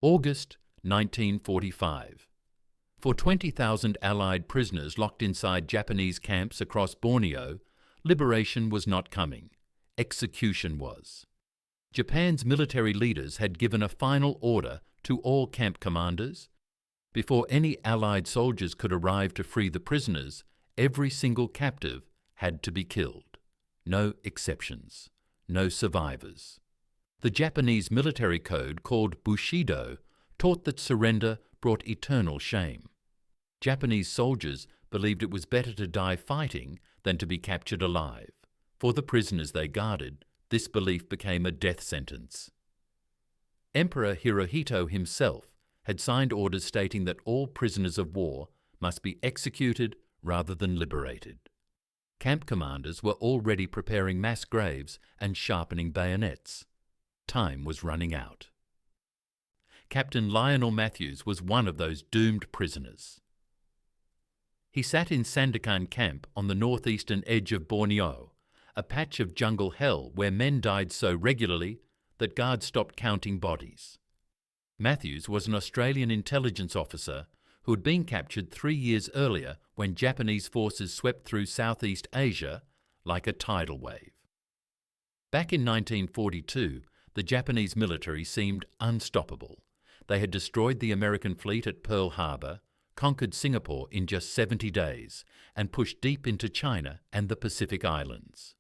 August 1945. For 20,000 Allied prisoners locked inside Japanese camps across Borneo, liberation was not coming. Execution was. Japan's military leaders had given a final order to all camp commanders. Before any Allied soldiers could arrive to free the prisoners, every single captive had to be killed. No exceptions. No survivors. The Japanese military code, called bushido, taught that surrender brought eternal shame. Japanese soldiers believed it was better to die fighting than to be captured alive. For the prisoners they guarded, this belief became a death sentence. Emperor Hirohito himself had signed orders stating that all prisoners of war must be executed rather than liberated. Camp commanders were already preparing mass graves and sharpening bayonets. Time was running out. Captain Lionel Matthews was one of those doomed prisoners. He sat in Sandakan camp on the northeastern edge of Borneo, a patch of jungle hell where men died so regularly that guards stopped counting bodies. Matthews was an Australian intelligence officer who had been captured 3 years earlier when Japanese forces swept through Southeast Asia like a tidal wave. Back in 1942, the Japanese military seemed unstoppable. They had destroyed the American fleet at Pearl Harbor, conquered Singapore in just 70 days, and pushed deep into China and the Pacific Islands.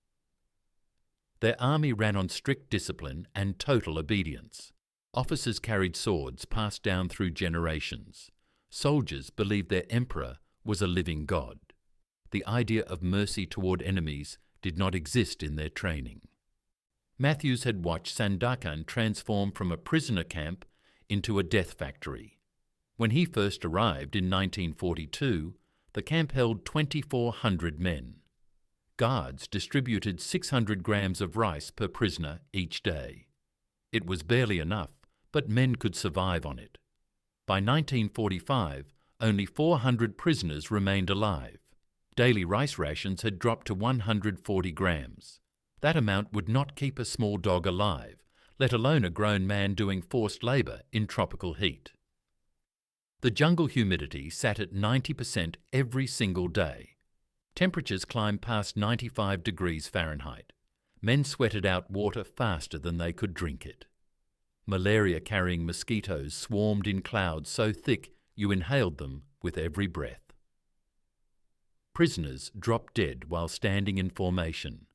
Their army ran on strict discipline and total obedience. Officers carried swords passed down through generations. Soldiers believed their emperor was a living god. The idea of mercy toward enemies did not exist in their training. Matthews had watched Sandakan transform from a prisoner camp into a death factory. When he first arrived in 1942, the camp held 2,400 men. Guards distributed 600 grams of rice per prisoner each day. It was barely enough, but men could survive on it. By 1945, only 400 prisoners remained alive. Daily rice rations had dropped to 140 grams. That amount would not keep a small dog alive, let alone a grown man doing forced labour in tropical heat. The jungle humidity sat at 90% every single day. Temperatures climbed past 95 degrees Fahrenheit. Men sweated out water faster than they could drink it. Malaria-carrying mosquitoes swarmed in clouds so thick you inhaled them with every breath. Prisoners dropped dead while standing in formation.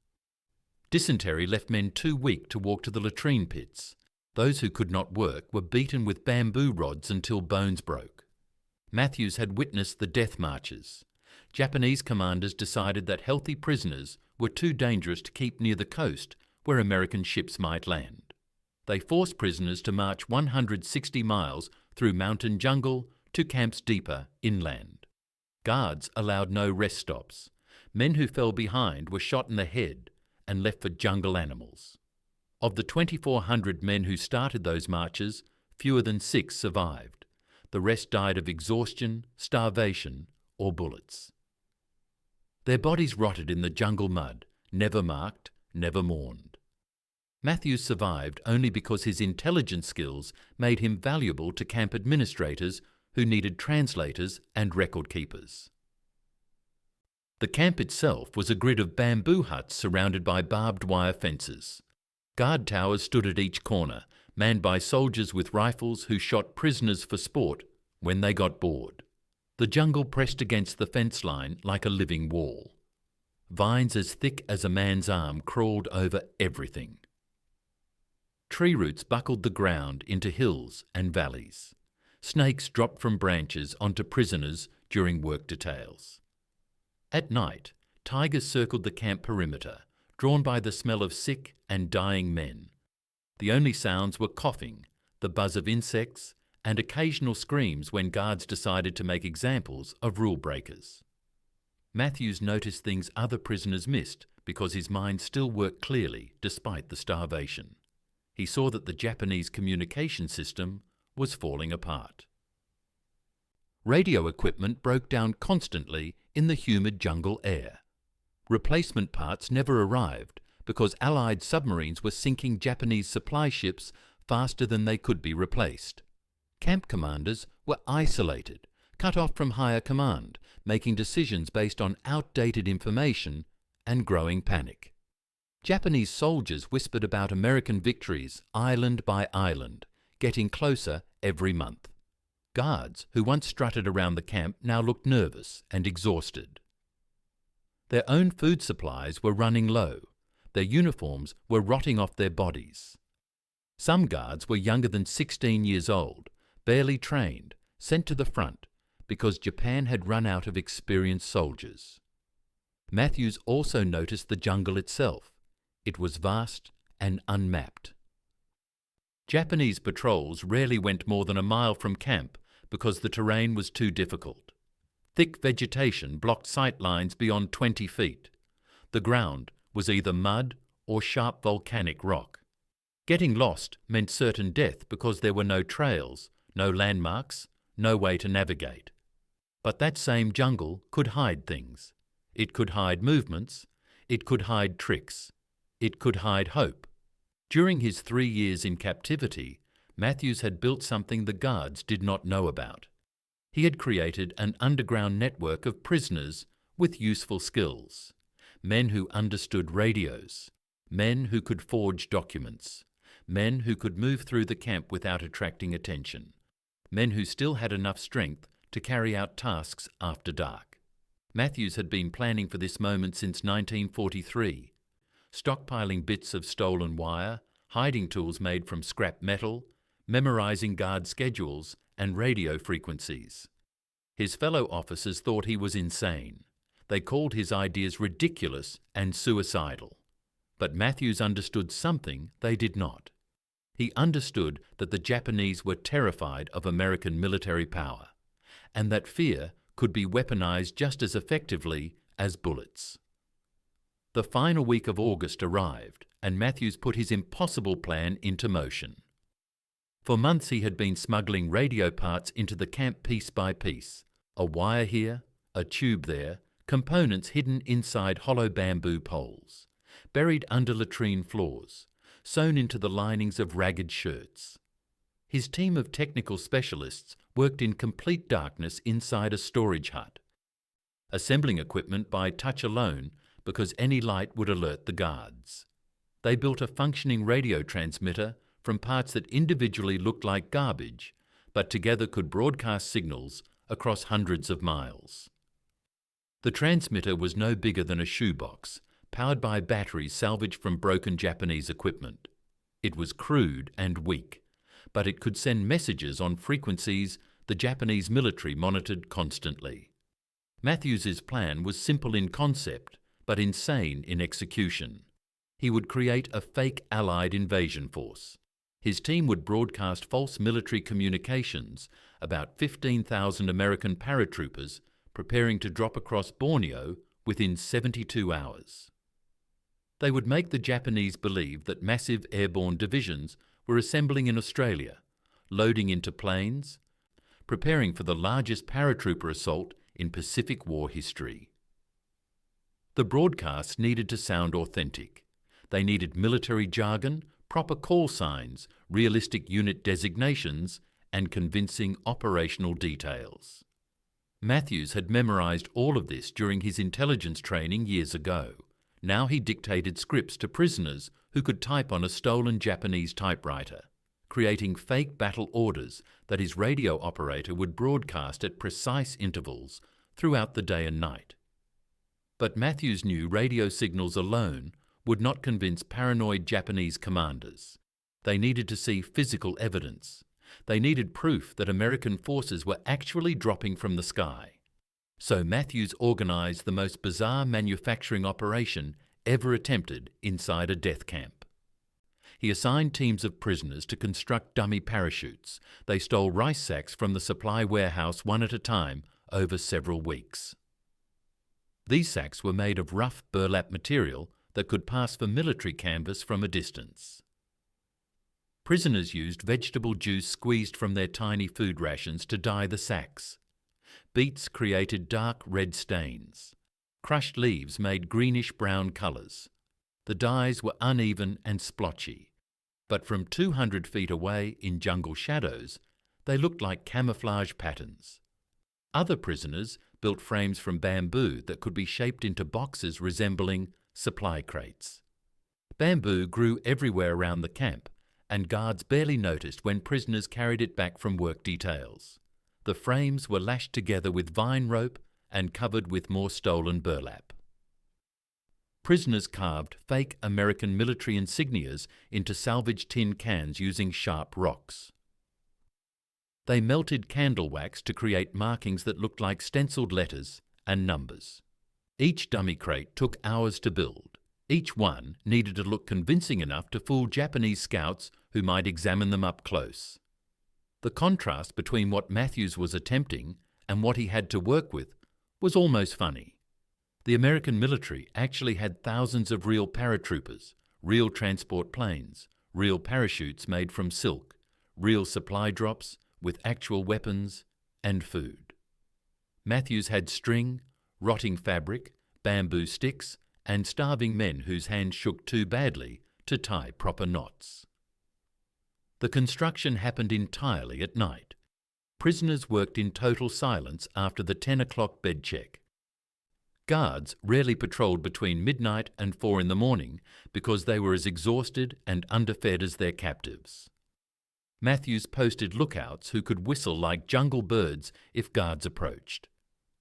Dysentery left men too weak to walk to the latrine pits. Those who could not work were beaten with bamboo rods until bones broke. Matthews had witnessed the death marches. Japanese commanders decided that healthy prisoners were too dangerous to keep near the coast where American ships might land. They forced prisoners to march 160 miles through mountain jungle to camps deeper inland. Guards allowed no rest stops. Men who fell behind were shot in the head and left for jungle animals. Of the 2,400 men who started those marches, fewer than 6 survived. The rest died of exhaustion, starvation, or bullets. Their bodies rotted in the jungle mud, never marked, never mourned. Matthews survived only because his intelligence skills made him valuable to camp administrators who needed translators and record keepers. The camp itself was a grid of bamboo huts surrounded by barbed wire fences. Guard towers stood at each corner, manned by soldiers with rifles who shot prisoners for sport when they got bored. The jungle pressed against the fence line like a living wall. Vines as thick as a man's arm crawled over everything. Tree roots buckled the ground into hills and valleys. Snakes dropped from branches onto prisoners during work details. At night, tigers circled the camp perimeter, drawn by the smell of sick and dying men. The only sounds were coughing, the buzz of insects, and occasional screams when guards decided to make examples of rule breakers. Matthews noticed things other prisoners missed because his mind still worked clearly despite the starvation. He saw that the Japanese communication system was falling apart. Radio equipment broke down constantly in the humid jungle air. Replacement parts never arrived because Allied submarines were sinking Japanese supply ships faster than they could be replaced. Camp commanders were isolated, cut off from higher command, making decisions based on outdated information and growing panic. Japanese soldiers whispered about American victories island by island, getting closer every month. Guards who once strutted around the camp now looked nervous and exhausted. Their own food supplies were running low. Their uniforms were rotting off their bodies. Some guards were younger than 16 years old, barely trained, sent to the front because Japan had run out of experienced soldiers. Matthews also noticed the jungle itself. It was vast and unmapped. Japanese patrols rarely went more than a mile from camp because the terrain was too difficult. Thick vegetation blocked sight lines beyond 20 feet. The ground was either mud or sharp volcanic rock. Getting lost meant certain death because there were no trails, no landmarks, no way to navigate. But that same jungle could hide things. It could hide movements. It could hide tricks. It could hide hope. During his 3 years in captivity, Matthews had built something the guards did not know about. He had created an underground network of prisoners with useful skills. Men who understood radios. Men who could forge documents. Men who could move through the camp without attracting attention. Men who still had enough strength to carry out tasks after dark. Matthews had been planning for this moment since 1943, stockpiling bits of stolen wire, hiding tools made from scrap metal, memorizing guard schedules and radio frequencies. His fellow officers thought he was insane. They called his ideas ridiculous and suicidal. But Matthews understood something they did not. He understood that the Japanese were terrified of American military power, and that fear could be weaponized just as effectively as bullets. The final week of August arrived, and Matthews put his impossible plan into motion. For months he had been smuggling radio parts into the camp piece by piece, a wire here, a tube there, components hidden inside hollow bamboo poles, buried under latrine floors, sewn into the linings of ragged shirts. His team of technical specialists worked in complete darkness inside a storage hut, assembling equipment by touch alone because any light would alert the guards. They built a functioning radio transmitter from parts that individually looked like garbage, but together could broadcast signals across hundreds of miles. The transmitter was no bigger than a shoebox, powered by batteries salvaged from broken Japanese equipment. It was crude and weak, but it could send messages on frequencies the Japanese military monitored constantly. Matthews's plan was simple in concept, but insane in execution. He would create a fake Allied invasion force. His team would broadcast false military communications about 15,000 American paratroopers preparing to drop across Borneo within 72 hours. They would make the Japanese believe that massive airborne divisions were assembling in Australia, loading into planes, preparing for the largest paratrooper assault in Pacific War history. The broadcasts needed to sound authentic. They needed military jargon, proper call signs, realistic unit designations, and convincing operational details. Matthews had memorized all of this during his intelligence training years ago. Now he dictated scripts to prisoners who could type on a stolen Japanese typewriter, creating fake battle orders that his radio operator would broadcast at precise intervals throughout the day and night. But Matthews knew radio signals alone would not convince paranoid Japanese commanders. They needed to see physical evidence. They needed proof that American forces were actually dropping from the sky. So Matthews organized the most bizarre manufacturing operation ever attempted inside a death camp. He assigned teams of prisoners to construct dummy parachutes. They stole rice sacks from the supply warehouse one at a time over several weeks. These sacks were made of rough burlap material that could pass for military canvas from a distance. Prisoners used vegetable juice squeezed from their tiny food rations to dye the sacks. Beets created dark red stains. Crushed leaves made greenish-brown colours. The dyes were uneven and splotchy, but from 200 feet away in jungle shadows, They looked like camouflage patterns. Other prisoners built frames from bamboo that could be shaped into boxes resembling supply crates. Bamboo grew everywhere around the camp, and guards barely noticed when prisoners carried it back from work details. The frames were lashed together with vine rope and covered with more stolen burlap. Prisoners carved fake American military insignias into salvaged tin cans using sharp rocks. They melted candle wax to create markings that looked like stenciled letters and numbers. Each dummy crate took hours to build. Each one needed to look convincing enough to fool Japanese scouts who might examine them up close. The contrast between what Matthews was attempting and what he had to work with was almost funny. The American military actually had thousands of real paratroopers, real transport planes, real parachutes made from silk, real supply drops with actual weapons and food. Matthews had string, rotting fabric, bamboo sticks, and starving men whose hands shook too badly to tie proper knots. The construction happened entirely at night. Prisoners worked in total silence after the 10 o'clock bed check. Guards rarely patrolled between midnight and 4 in the morning because they were as exhausted and underfed as their captives. Matthews posted lookouts who could whistle like jungle birds if guards approached.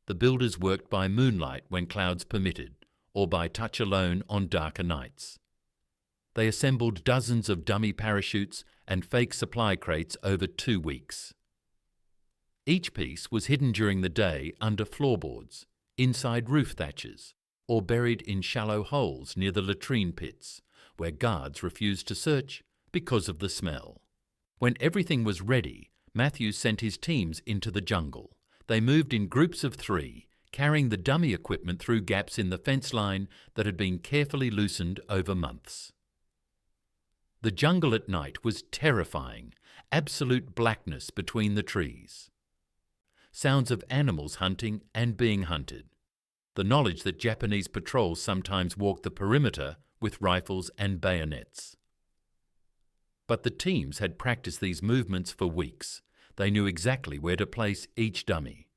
The builders worked by moonlight when clouds permitted, or by touch alone on darker nights. They assembled dozens of dummy parachutes and fake supply crates over 2 weeks. Each piece was hidden during the day under floorboards, inside roof thatches, or buried in shallow holes near the latrine pits, where guards refused to search because of the smell. When everything was ready, Matthews sent his teams into the jungle. They moved in groups of 3, carrying the dummy equipment through gaps in the fence line that had been carefully loosened over months. The jungle at night was terrifying, absolute blackness between the trees. Sounds of animals hunting and being hunted. The knowledge that Japanese patrols sometimes walked the perimeter with rifles and bayonets. But the teams had practiced these movements for weeks. They knew exactly where to place each dummy.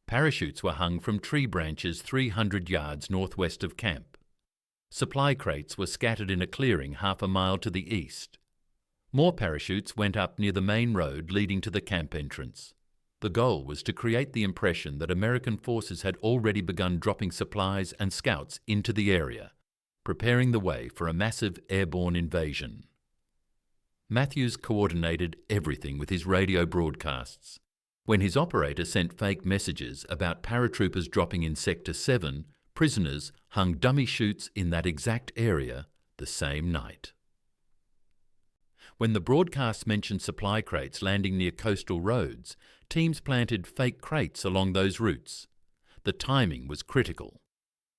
Parachutes were hung from tree branches 300 yards northwest of camp. Supply crates were scattered in a clearing half a mile to the east. More parachutes went up near the main road leading to the camp entrance. The goal was to create the impression that American forces had already begun dropping supplies and scouts into the area, preparing the way for a massive airborne invasion. Matthews coordinated everything with his radio broadcasts. When his operator sent fake messages about paratroopers dropping in Sector 7, prisoners hung dummy chutes in that exact area the same night. When the broadcast mentioned supply crates landing near coastal roads, teams planted fake crates along those routes. The timing was critical.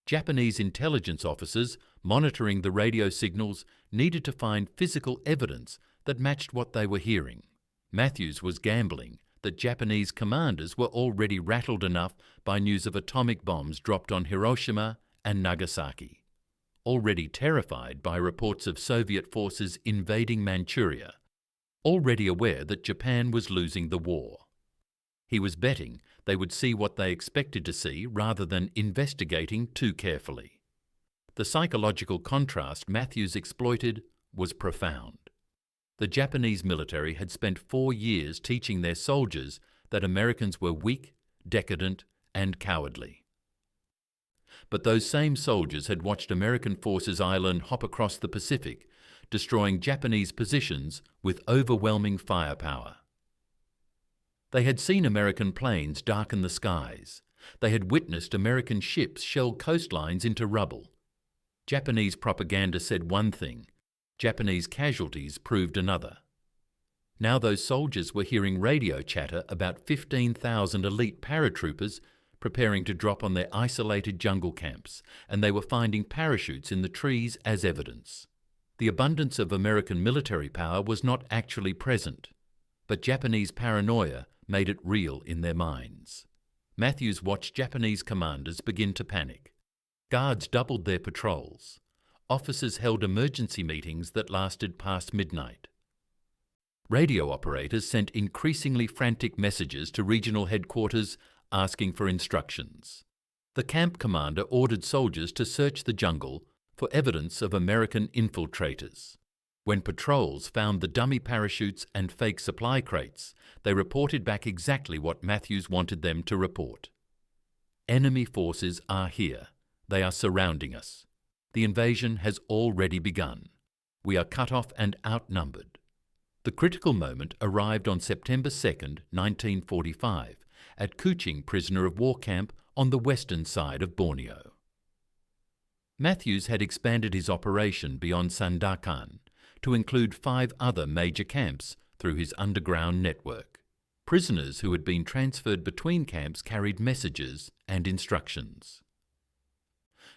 Japanese intelligence officers monitoring the radio signals needed to find physical evidence that matched what they were hearing. Matthews was gambling that Japanese commanders were already rattled enough by news of atomic bombs dropped on Hiroshima and Nagasaki, already terrified by reports of Soviet forces invading Manchuria, already aware that Japan was losing the war. He was betting they would see what they expected to see rather than investigating too carefully. The psychological contrast Matthews exploited was profound. The Japanese military had spent 4 years teaching their soldiers that Americans were weak, decadent, and cowardly. But those same soldiers had watched American forces island hop across the Pacific, destroying Japanese positions with overwhelming firepower. They had seen American planes darken the skies. They had witnessed American ships shell coastlines into rubble. Japanese propaganda said one thing. Japanese casualties proved another. Now those soldiers were hearing radio chatter about 15,000 elite paratroopers preparing to drop on their isolated jungle camps, and they were finding parachutes in the trees as evidence. The abundance of American military power was not actually present, but Japanese paranoia made it real in their minds. Matthews watched Japanese commanders begin to panic. Guards doubled their patrols. Officers held emergency meetings that lasted past midnight. Radio operators sent increasingly frantic messages to regional headquarters asking for instructions. The camp commander ordered soldiers to search the jungle for evidence of American infiltrators. When patrols found the dummy parachutes and fake supply crates, they reported back exactly what Matthews wanted them to report. Enemy forces are here. They are surrounding us. The invasion has already begun. We are cut off and outnumbered. The critical moment arrived on September 2, 1945, at Kuching prisoner of war camp on the western side of Borneo. Matthews had expanded his operation beyond Sandakan to include 5 other major camps through his underground network. Prisoners who had been transferred between camps carried messages and instructions.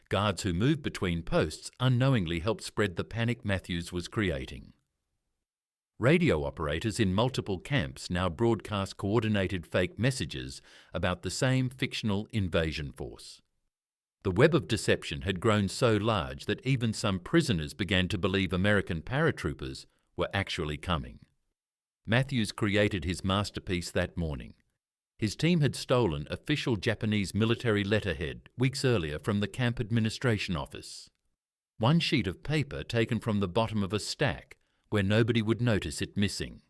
Guards who moved between posts unknowingly helped spread the panic Matthews was creating. Radio operators in multiple camps now broadcast coordinated fake messages about the same fictional invasion force. The web of deception had grown so large that even some prisoners began to believe American paratroopers were actually coming. Matthews created his masterpiece that morning. His team had stolen official Japanese military letterhead weeks earlier from the camp administration office. One sheet of paper taken from the bottom of a stack where nobody would notice it missing.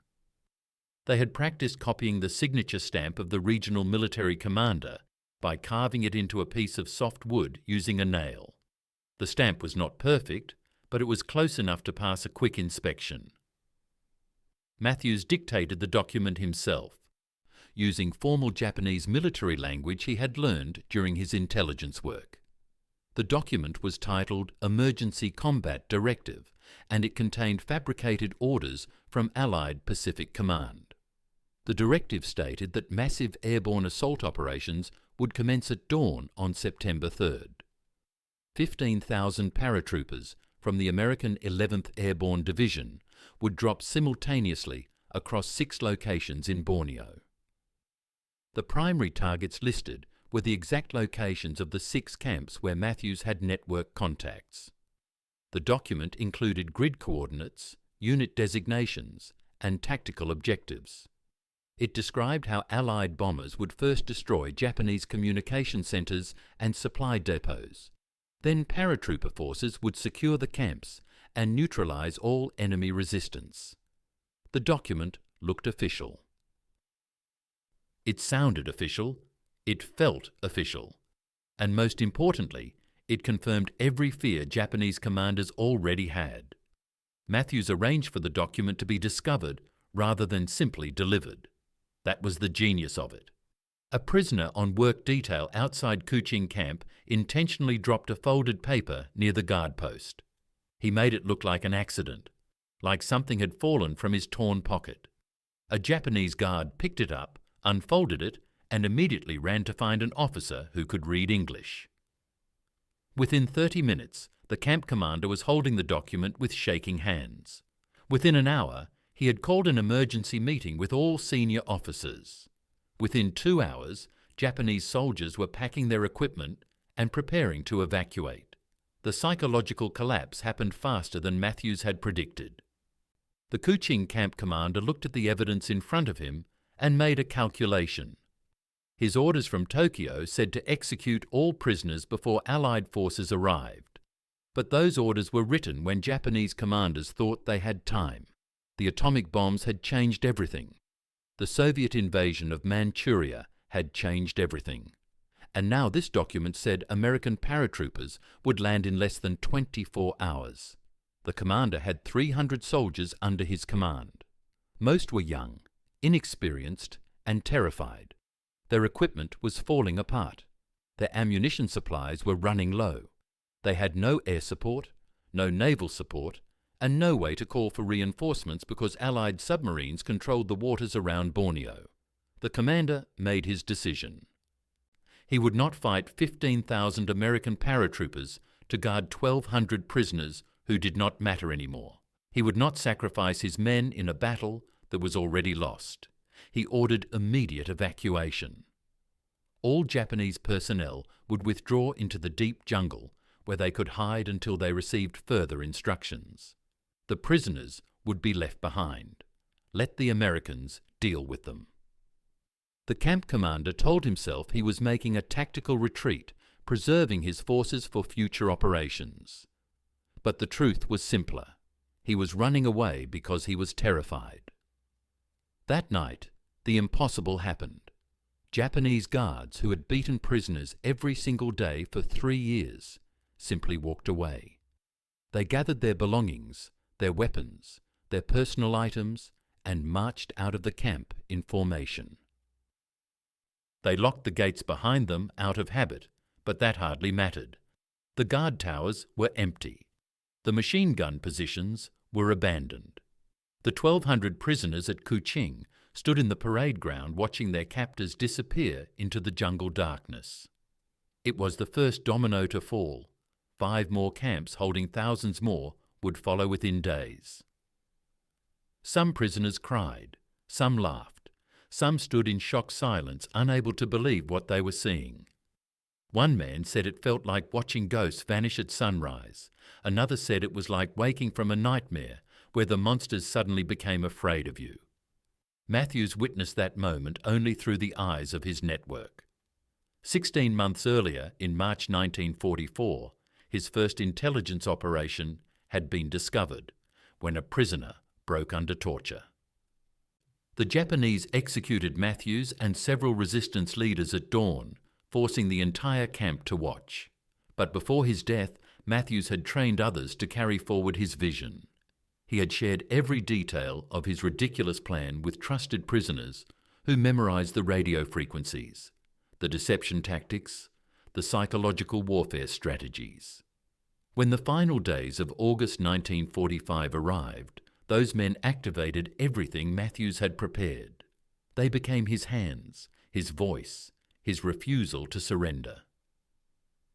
They had practiced copying the signature stamp of the regional military commander by carving it into a piece of soft wood using a nail. The stamp was not perfect, but it was close enough to pass a quick inspection. Matthews dictated the document himself, using formal Japanese military language he had learned during his intelligence work. The document was titled Emergency Combat Directive, and it contained fabricated orders from Allied Pacific Command. The directive stated that massive airborne assault operations would commence at dawn on September 3rd. 15,000 paratroopers from the American 11th Airborne Division would drop simultaneously across 6 locations in Borneo. The primary targets listed were the exact locations of the 6 camps where Matthews had network contacts. The document included grid coordinates, unit designations, and tactical objectives. It described how Allied bombers would first destroy Japanese communication centres and supply depots. Then paratrooper forces would secure the camps and neutralise all enemy resistance. The document looked official. It sounded official, it felt official, and most importantly, it confirmed every fear Japanese commanders already had. Matthews arranged for the document to be discovered rather than simply delivered. That was the genius of it. A prisoner on work detail outside Kuching camp intentionally dropped a folded paper near the guard post. He made it look like an accident, like something had fallen from his torn pocket. A Japanese guard picked it up, unfolded it, and immediately ran to find an officer who could read English. Within 30 minutes, the camp commander was holding the document with shaking hands. Within an hour, he had called an emergency meeting with all senior officers. Within 2 hours, Japanese soldiers were packing their equipment and preparing to evacuate. The psychological collapse happened faster than Matthews had predicted. The Kuching camp commander looked at the evidence in front of him and made a calculation. His orders from Tokyo said to execute all prisoners before Allied forces arrived. But those orders were written when Japanese commanders thought they had time. The atomic bombs had changed everything. The Soviet invasion of Manchuria had changed everything. And now this document said American paratroopers would land in less than 24 hours. The commander had 300 soldiers under his command. Most were young, inexperienced, and terrified. Their equipment was falling apart. Their ammunition supplies were running low. They had no air support, no naval support, and no way to call for reinforcements because Allied submarines controlled the waters around Borneo. The commander made his decision. He would not fight 15,000 American paratroopers to guard 1,200 prisoners who did not matter anymore. He would not sacrifice his men in a battle that was already lost. He ordered immediate evacuation. All Japanese personnel would withdraw into the deep jungle where they could hide until they received further instructions. The prisoners would be left behind. Let the Americans deal with them. The camp commander told himself he was making a tactical retreat, preserving his forces for future operations. But the truth was simpler. He was running away because he was terrified. That night, the impossible happened. Japanese guards who had beaten prisoners every single day for 3 years simply walked away. They gathered their belongings, their weapons, their personal items, and marched out of the camp in formation. They locked the gates behind them out of habit, but that hardly mattered. The guard towers were empty. The machine gun positions were abandoned. The 1,200 prisoners at Kuching stood in the parade ground watching their captors disappear into the jungle darkness. It was the first domino to fall. 5 more camps holding thousands more would follow within days. Some prisoners cried, some laughed, some stood in shocked silence, unable to believe what they were seeing. One man said it felt like watching ghosts vanish at sunrise. Another said it was like waking from a nightmare where the monsters suddenly became afraid of you. Matthews witnessed that moment only through the eyes of his network. 16 months earlier, in March 1944, his first intelligence operation had been discovered when a prisoner broke under torture. The Japanese executed Matthews and several resistance leaders at dawn, forcing the entire camp to watch. But before his death, Matthews had trained others to carry forward his vision. He had shared every detail of his ridiculous plan with trusted prisoners who memorized the radio frequencies, the deception tactics, the psychological warfare strategies. When the final days of August 1945 arrived, those men activated everything Matthews had prepared. They became his hands, his voice, his refusal to surrender.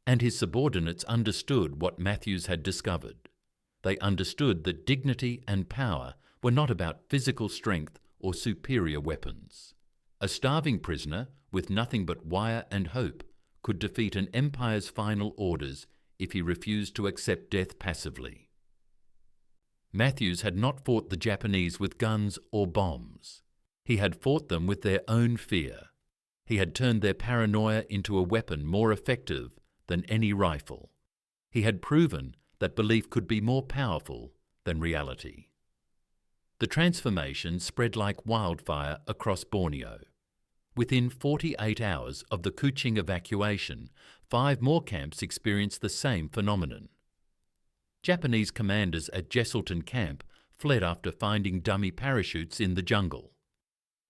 And his subordinates understood what Matthews had discovered. They understood that dignity and power were not about physical strength or superior weapons. A starving prisoner with nothing but wire and hope could defeat an empire's final orders if he refused to accept death passively. Matthews had not fought the Japanese with guns or bombs. He had fought them with their own fear. He had turned their paranoia into a weapon more effective than any rifle. He had proven that belief could be more powerful than reality. The transformation spread like wildfire across Borneo. Within 48 hours of the Kuching evacuation, 5 more camps experienced the same phenomenon. Japanese commanders at Jesselton Camp fled after finding dummy parachutes in the jungle.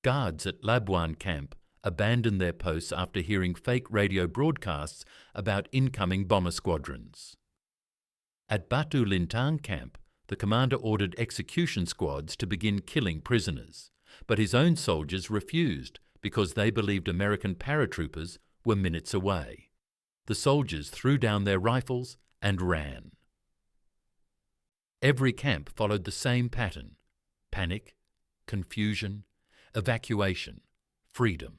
Guards at Labuan Camp abandoned their posts after hearing fake radio broadcasts about incoming bomber squadrons. At Batu Lintang Camp, the commander ordered execution squads to begin killing prisoners, but his own soldiers refused because they believed American paratroopers were minutes away. The soldiers threw down their rifles and ran. Every camp followed the same pattern: panic, confusion, evacuation, freedom.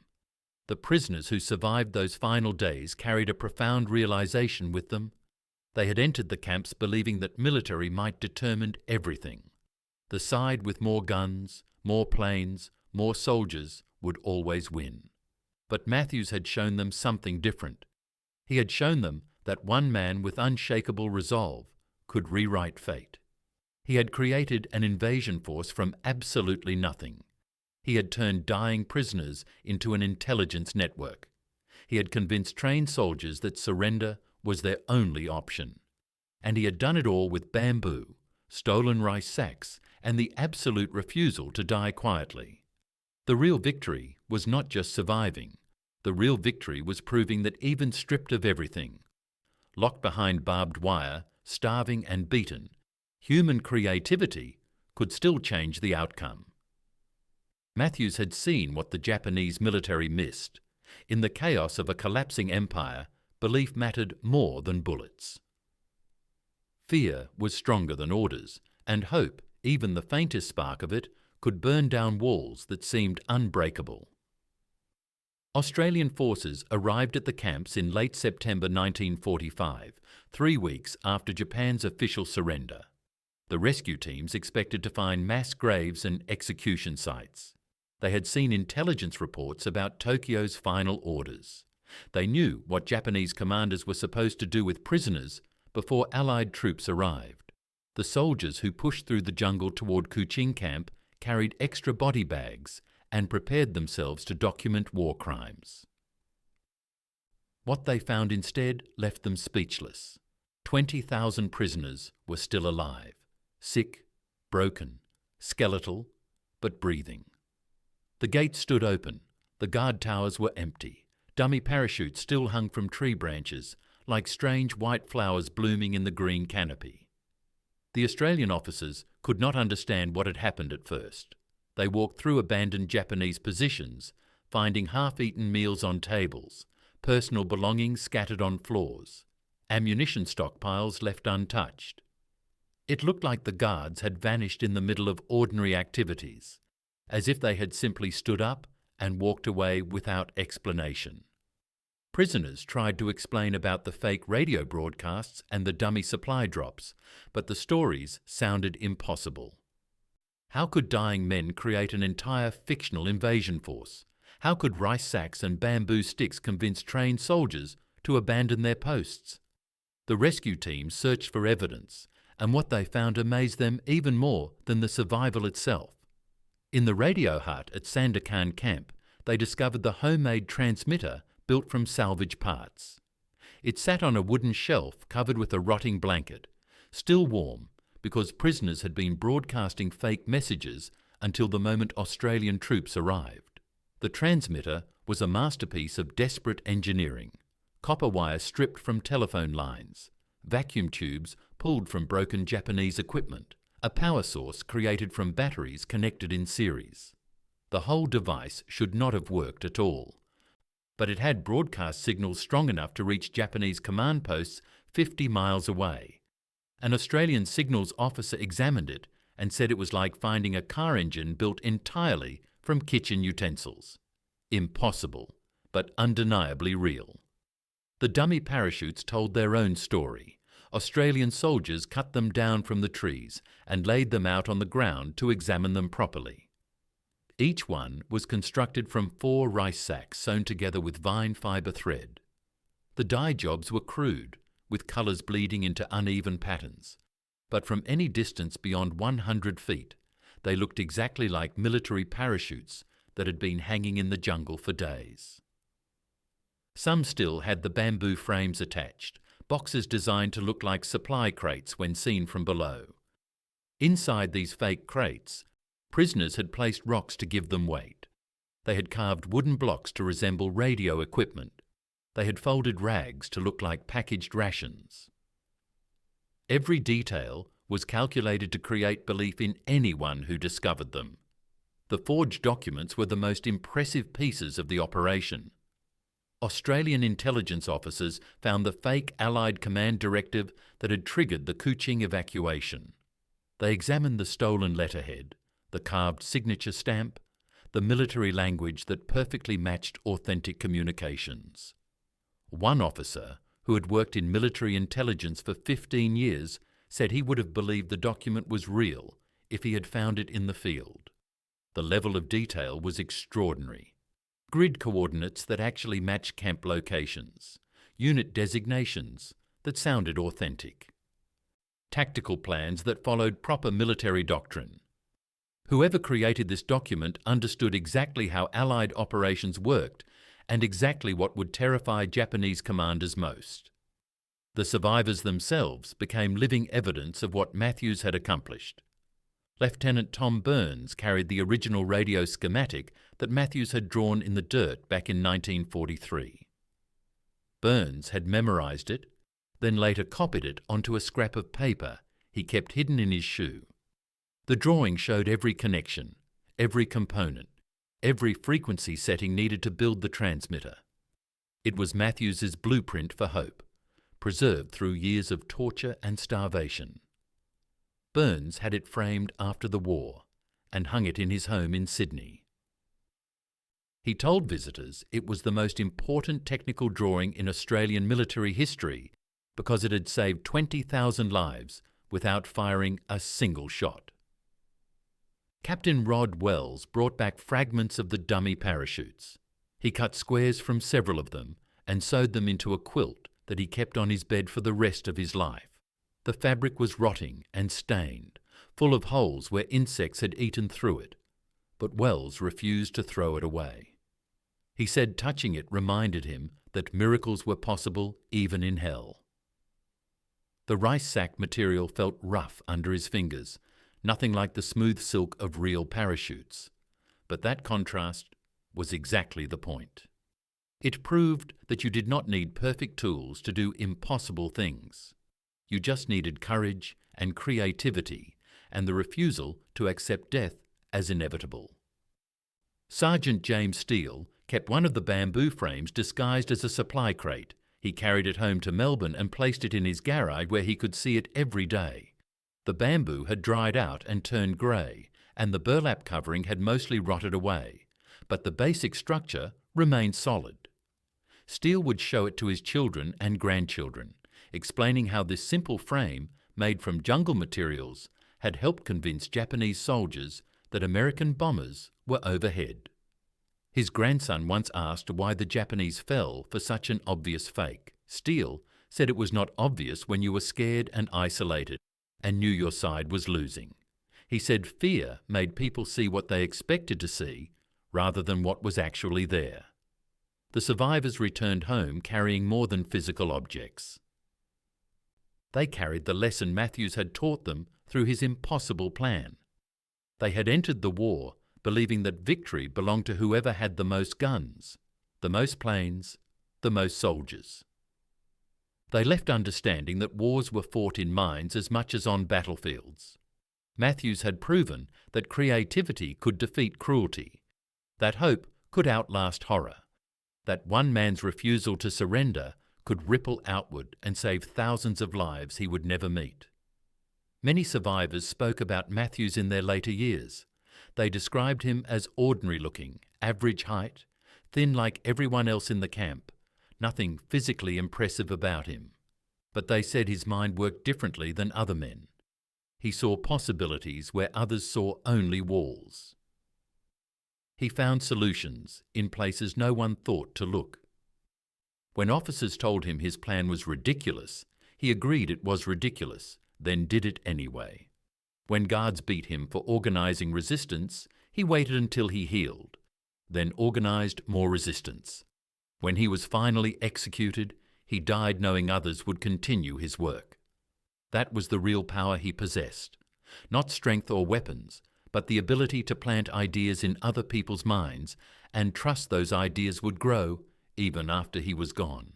The prisoners who survived those final days carried a profound realization with them. They had entered the camps believing that military might determine everything. The side with more guns, more planes, more soldiers would always win. But Matthews had shown them something different. He had shown them that one man with unshakable resolve could rewrite fate. He had created an invasion force from absolutely nothing. He had turned dying prisoners into an intelligence network. He had convinced trained soldiers that surrender was their only option. And he had done it all with bamboo, stolen rice sacks, and the absolute refusal to die quietly. The real victory was not just surviving. The real victory was proving that even stripped of everything, locked behind barbed wire, starving and beaten, human creativity could still change the outcome. Matthews had seen what the Japanese military missed. In the chaos of a collapsing empire, belief mattered more than bullets. Fear was stronger than orders, and hope, even the faintest spark of it, could burn down walls that seemed unbreakable. Australian forces arrived at the camps in late September 1945, 3 weeks after Japan's official surrender. The rescue teams expected to find mass graves and execution sites. They had seen intelligence reports about Tokyo's final orders. They knew what Japanese commanders were supposed to do with prisoners before Allied troops arrived. The soldiers who pushed through the jungle toward Kuching camp carried extra body bags and prepared themselves to document war crimes. What they found instead left them speechless. 20,000 prisoners were still alive, sick, broken, skeletal, but breathing. The gates stood open. The guard towers were empty. Dummy parachutes still hung from tree branches, like strange white flowers blooming in the green canopy. The Australian officers could not understand what had happened at first. They walked through abandoned Japanese positions, finding half-eaten meals on tables, personal belongings scattered on floors, ammunition stockpiles left untouched. It looked like the guards had vanished in the middle of ordinary activities, as if they had simply stood up and walked away without explanation. Prisoners tried to explain about the fake radio broadcasts and the dummy supply drops, but the stories sounded impossible. How could dying men create an entire fictional invasion force? How could rice sacks and bamboo sticks convince trained soldiers to abandon their posts? The rescue teams searched for evidence, and what they found amazed them even more than the survival itself. In the radio hut at Sandakan camp, they discovered the homemade transmitter built from salvage parts. It sat on a wooden shelf covered with a rotting blanket, still warm because prisoners had been broadcasting fake messages until the moment Australian troops arrived. The transmitter was a masterpiece of desperate engineering. Copper wire stripped from telephone lines, vacuum tubes pulled from broken Japanese equipment, a power source created from batteries connected in series. The whole device should not have worked at all, but it had broadcast signals strong enough to reach Japanese command posts 50 miles away. An Australian signals officer examined it and said it was like finding a car engine built entirely from kitchen utensils. Impossible, but undeniably real. The dummy parachutes told their own story. Australian soldiers cut them down from the trees and laid them out on the ground to examine them properly. Each one was constructed from 4 rice sacks sewn together with vine fibre thread. The dye jobs were crude, with colours bleeding into uneven patterns, but from any distance beyond 100 feet, they looked exactly like military parachutes that had been hanging in the jungle for days. Some still had the bamboo frames attached, boxes designed to look like supply crates when seen from below. Inside these fake crates, prisoners had placed rocks to give them weight. They had carved wooden blocks to resemble radio equipment. They had folded rags to look like packaged rations. Every detail was calculated to create belief in anyone who discovered them. The forged documents were the most impressive pieces of the operation. Australian intelligence officers found the fake Allied command directive that had triggered the Kuching evacuation. They examined the stolen letterhead, the carved signature stamp, the military language that perfectly matched authentic communications. One officer, who had worked in military intelligence for 15 years, said he would have believed the document was real if he had found it in the field. The level of detail was extraordinary. Grid coordinates that actually matched camp locations, unit designations that sounded authentic, tactical plans that followed proper military doctrine. Whoever created this document understood exactly how Allied operations worked and exactly what would terrify Japanese commanders most. The survivors themselves became living evidence of what Matthews had accomplished. Lieutenant Tom Burns carried the original radio schematic that Matthews had drawn in the dirt back in 1943. Burns had memorized it, then later copied it onto a scrap of paper he kept hidden in his shoe. The drawing showed every connection, every component, every frequency setting needed to build the transmitter. It was Matthews's blueprint for hope, preserved through years of torture and starvation. Burns had it framed after the war and hung it in his home in Sydney. He told visitors it was the most important technical drawing in Australian military history because it had saved 20,000 lives without firing a single shot. Captain Rod Wells brought back fragments of the dummy parachutes. He cut squares from several of them and sewed them into a quilt that he kept on his bed for the rest of his life. The fabric was rotting and stained, full of holes where insects had eaten through it, but Wells refused to throw it away. He said touching it reminded him that miracles were possible even in hell. The rice sack material felt rough under his fingers, nothing like the smooth silk of real parachutes. But that contrast was exactly the point. It proved that you did not need perfect tools to do impossible things. You just needed courage and creativity and the refusal to accept death as inevitable. Sergeant James Steele kept one of the bamboo frames disguised as a supply crate. He carried it home to Melbourne and placed it in his garage where he could see it every day. The bamboo had dried out and turned grey, and the burlap covering had mostly rotted away, but the basic structure remained solid. Steele would show it to his children and grandchildren, explaining how this simple frame, made from jungle materials, had helped convince Japanese soldiers that American bombers were overhead. His grandson once asked why the Japanese fell for such an obvious fake. Steele said it was not obvious when you were scared and isolated and knew your side was losing. He said fear made people see what they expected to see rather than what was actually there. The survivors returned home carrying more than physical objects. They carried the lesson Matthews had taught them through his impossible plan. They had entered the war believing that victory belonged to whoever had the most guns, the most planes, the most soldiers. They left understanding that wars were fought in minds as much as on battlefields. Matthews had proven that creativity could defeat cruelty, that hope could outlast horror, that one man's refusal to surrender could ripple outward and save thousands of lives he would never meet. Many survivors spoke about Matthews in their later years. They described him as ordinary-looking, average height, thin like everyone else in the camp, nothing physically impressive about him. But they said his mind worked differently than other men. He saw possibilities where others saw only walls. He found solutions in places no one thought to look. When officers told him his plan was ridiculous, he agreed it was ridiculous, then did it anyway. When guards beat him for organizing resistance, he waited until he healed, then organized more resistance. When he was finally executed, he died knowing others would continue his work. That was the real power he possessed, not strength or weapons, but the ability to plant ideas in other people's minds and trust those ideas would grow even after he was gone.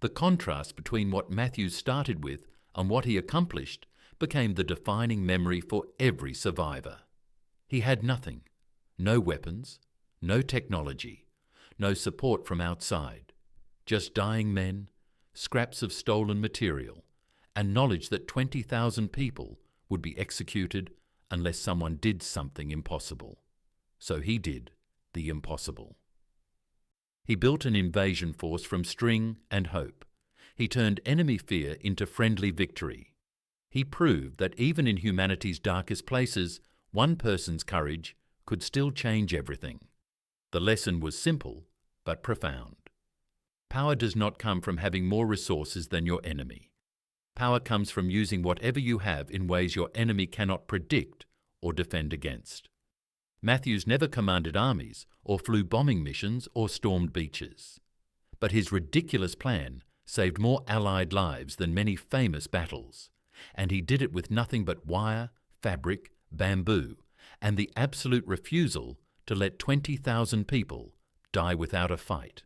The contrast between what Matthews started with and what he accomplished became the defining memory for every survivor. He had nothing, no weapons, no technology, no support from outside, just dying men, scraps of stolen material, and knowledge that 20,000 people would be executed unless someone did something impossible. So he did the impossible. He built an invasion force from string and hope. He turned enemy fear into friendly victory. He proved that even in humanity's darkest places, one person's courage could still change everything. The lesson was simple, but profound. Power does not come from having more resources than your enemy. Power comes from using whatever you have in ways your enemy cannot predict or defend against. Matthews never commanded armies or flew bombing missions or stormed beaches. But his ridiculous plan saved more Allied lives than many famous battles. And he did it with nothing but wire, fabric, bamboo, and the absolute refusal to let 20,000 people die without a fight.